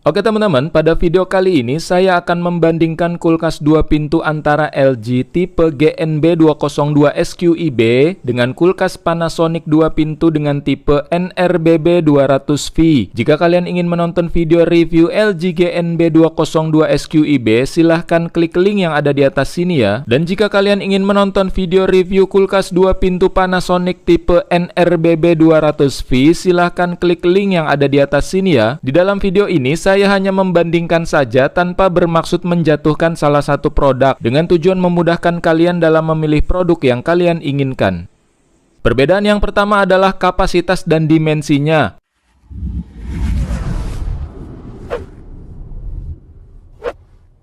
Oke teman-teman, pada video kali ini saya akan membandingkan kulkas 2 pintu antara LG tipe GNB202 SQIB dengan kulkas Panasonic 2 pintu dengan tipe NRBB200V. Jika kalian ingin menonton video review LG GNB202 SQIB, silahkan klik link yang ada di atas sini ya. Dan jika kalian ingin menonton video review kulkas 2 pintu Panasonic tipe NRBB200V, silahkan klik link yang ada di atas sini ya. Di dalam video ini saya hanya membandingkan saja tanpa bermaksud menjatuhkan salah satu produk, dengan tujuan memudahkan kalian dalam memilih produk yang kalian inginkan. Perbedaan yang pertama adalah kapasitas dan dimensinya.